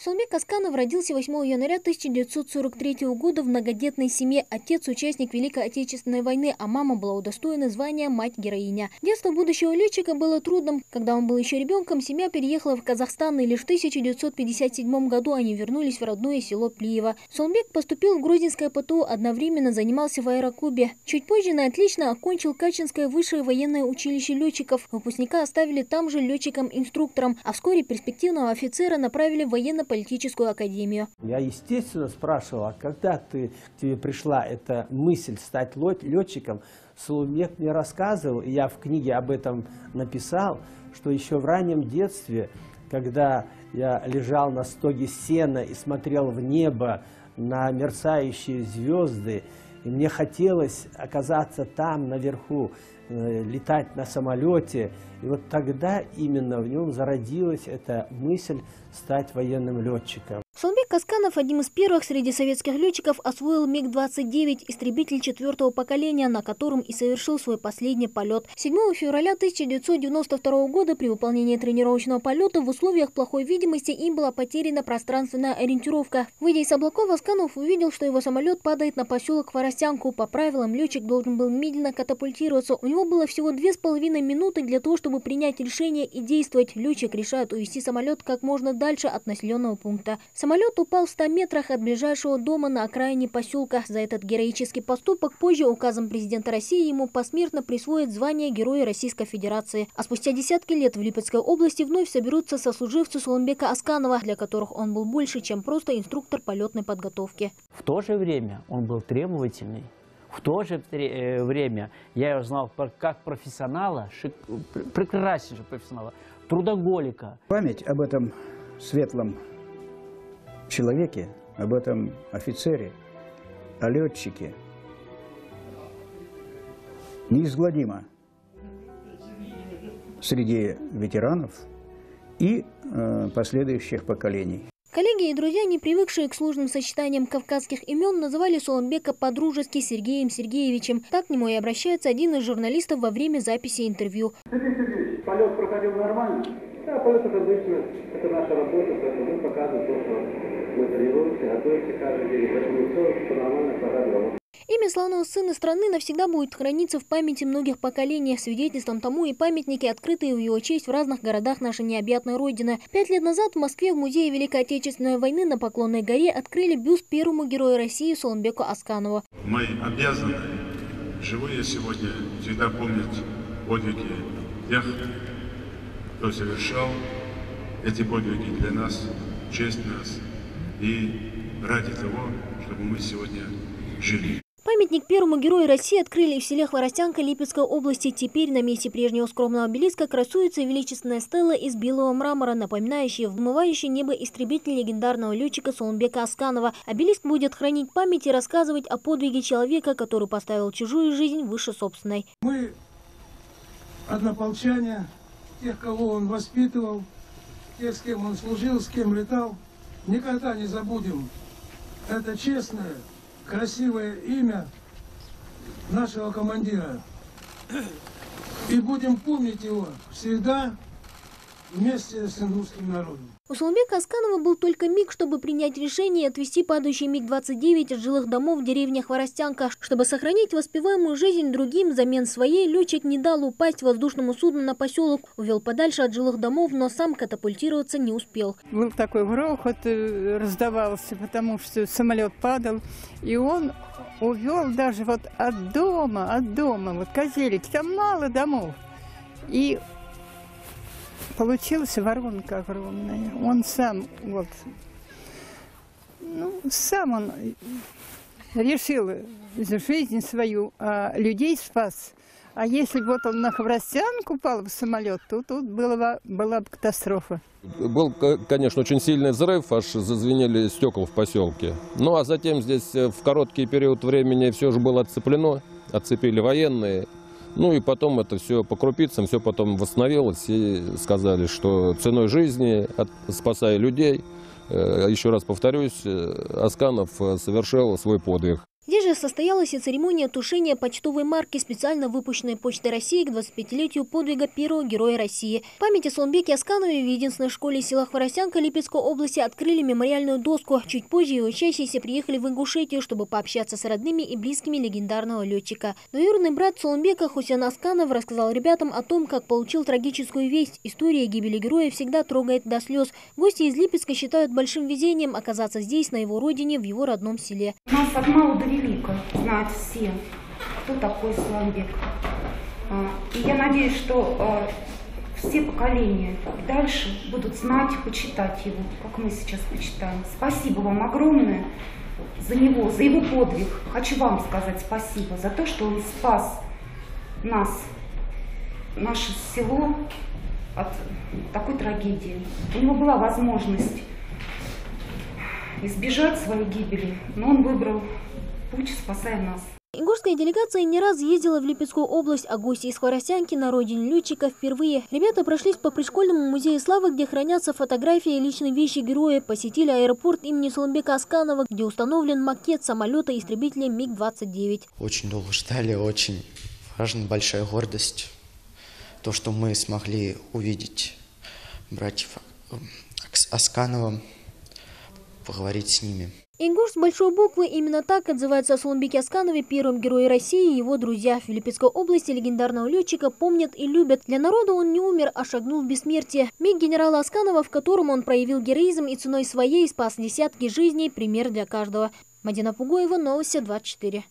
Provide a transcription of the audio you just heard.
Сулымбек Асканов родился 8 января 1943 года в многодетной семье. Отец – участник Великой Отечественной войны, а мама была удостоена звания «Мать-героиня». Детство будущего летчика было трудным. Когда он был еще ребенком, семья переехала в Казахстан, и лишь в 1957 году они вернулись в родное село Плиево. Сулымбек поступил в Грозинское ПТУ, одновременно занимался в аэроклубе. Чуть позже на отлично окончил Качинское высшее военное училище летчиков. Выпускника оставили там же летчиком-инструктором, а вскоре перспективного офицера направили в военно-политическую академию. Я, естественно, спрашивал, а когда к тебе пришла эта мысль стать летчиком? Сулымбек мне рассказывал, и я в книге об этом написал, что еще в раннем детстве, когда я лежал на стоге сена и смотрел в небо на мерцающие звезды, и мне хотелось оказаться там, наверху, летать на самолете. И вот тогда именно в нем зародилась эта мысль стать военным летчиком. Сулымбек Асканов одним из первых среди советских летчиков освоил МиГ-29, истребитель 4-го поколения, на котором и совершил свой последний полет. 7 февраля 1992 года при выполнении тренировочного полета в условиях плохой видимости им была потеряна пространственная ориентировка. Выйдя из облаков, Асканов увидел, что его самолет падает на поселок Хворостянку. По правилам, летчик должен был медленно катапультироваться. У него было всего 2,5 минуты для того, чтобы принять решение и действовать. Летчик решает увести самолет как можно дальше от населенного пункта. Самолет упал в 100 метрах от ближайшего дома на окраине поселка. За этот героический поступок позже указом президента России ему посмертно присвоят звание Героя Российской Федерации. А спустя десятки лет в Липецкой области вновь соберутся сослуживцы Сулымбека Асканова, для которых он был больше, чем просто инструктор полетной подготовки. В то же время он был требовательный. В то же время я его знал как профессионала, прекраснейшего профессионала, трудоголика. Память об этом светлом человеке, об этом офицере, о летчике неизгладима среди ветеранов и последующих поколений. Коллеги и друзья, не привыкшие к сложным сочетаниям кавказских имен, называли Сулымбека по-дружески Сергеем Сергеевичем. Так к нему и обращается один из журналистов во время записи интервью. Сергей Сергеевич, полет проходил нормально? Да, полет это обычно, это наша работа, поэтому мы показываем то, что мы тренируемся, готовимся каждый день, поэтому все нормально, программа. Имя славного сына страны навсегда будет храниться в памяти многих поколений. Свидетельством тому и памятники, открытые в его честь в разных городах нашей необъятной Родины. 5 лет назад в Москве в Музее Великой Отечественной войны на Поклонной горе открыли бюст первому герою России Сулымбеку Асканову. Мы обязаны, живые сегодня, всегда помнить подвиги тех, кто совершал эти подвиги для нас, честь нас и ради того, чтобы мы сегодня жили. Памятник первому герою России открыли в селе Хворостянка Липецкой области. Теперь на месте прежнего скромного обелиска красуется величественная стела из белого мрамора, напоминающая вмывающее небо истребитель легендарного летчика Сулымбека Асканова. Обелиск будет хранить память и рассказывать о подвиге человека, который поставил чужую жизнь выше собственной. Мы однополчане, тех, кого он воспитывал, тех, с кем он служил, с кем летал, никогда не забудем это честное, красивое имя нашего командира. И будем помнить его всегда вместе с индусским народом. У Сулымбека Асканова был только миг, чтобы принять решение и отвезти падающий МиГ-29 от жилых домов в деревне Хворостянка. Чтобы сохранить воспеваемую жизнь другим взамен своей, летчик не дал упасть воздушному судну на поселок, увел подальше от жилых домов, но сам катапультироваться не успел. Был такой грохот, раздавался, потому что самолет падал, и он увел даже вот от дома, вот Козелик, там мало домов. И получилась воронка огромная. Он сам, вот, сам он решил жизнь свою, а людей спас. А если вот он на Хворостянку упал в самолет, то тут была бы катастрофа. Был, конечно, очень сильный взрыв, аж зазвенели стекла в поселке. Ну а затем здесь в короткий период времени все же было отцеплено, отцепили военные. Ну и потом это все по крупицам, все потом восстановилось и сказали, что ценой жизни, спасая людей, еще раз повторюсь, Асканов совершил свой подвиг. Здесь же Также состоялась и церемония тушения почтовой марки, специально выпущенной Почтой России к 25-летию подвига первого героя России. В память о Сооронбеке Асканове в единственной школе села Хворостянка Липецкой области открыли мемориальную доску. Чуть позже его учащиеся приехали в Ингушетию, чтобы пообщаться с родными и близкими легендарного летчика. Двоюродный брат Сооронбека Хусен Асканов рассказал ребятам о том, как получил трагическую весть. История гибели героя всегда трогает до слез. Гости из Липецка считают большим везением оказаться здесь, на его родине, в его родном селе. Нас от мала до велика знают все, кто такой Сооронбек. И я надеюсь, что все поколения дальше будут знать и почитать его, как мы сейчас почитаем. Спасибо вам огромное за него, за его подвиг. Хочу вам сказать спасибо за то, что он спас нас, наше село от такой трагедии. У него была возможность избежать своей гибели, но он выбрал путь, спасая нас. Ингушская делегация не раз ездила в Липецкую область, а гости из Хворостянки на родине летчика впервые. Ребята прошлись по пришкольному музею славы, где хранятся фотографии и личные вещи героя, посетили аэропорт имени Сооронбека Асканова, где установлен макет самолета-истребителя МиГ-29. Очень долго ждали, очень важна, большая гордость. То, что мы смогли увидеть братьев Асканова, поговорить с ними. Ингуш с большой буквы, именно так отзывается о Сооронбеке Асканове, первом герое России, и его друзья. В Липецкой области легендарного летчика помнят и любят. Для народа он не умер, а шагнул в бессмертие. МиГ генерала Асканова, в котором он проявил героизм и ценой своей спас десятки жизней, пример для каждого. Мадина Пугоева, Новости 24.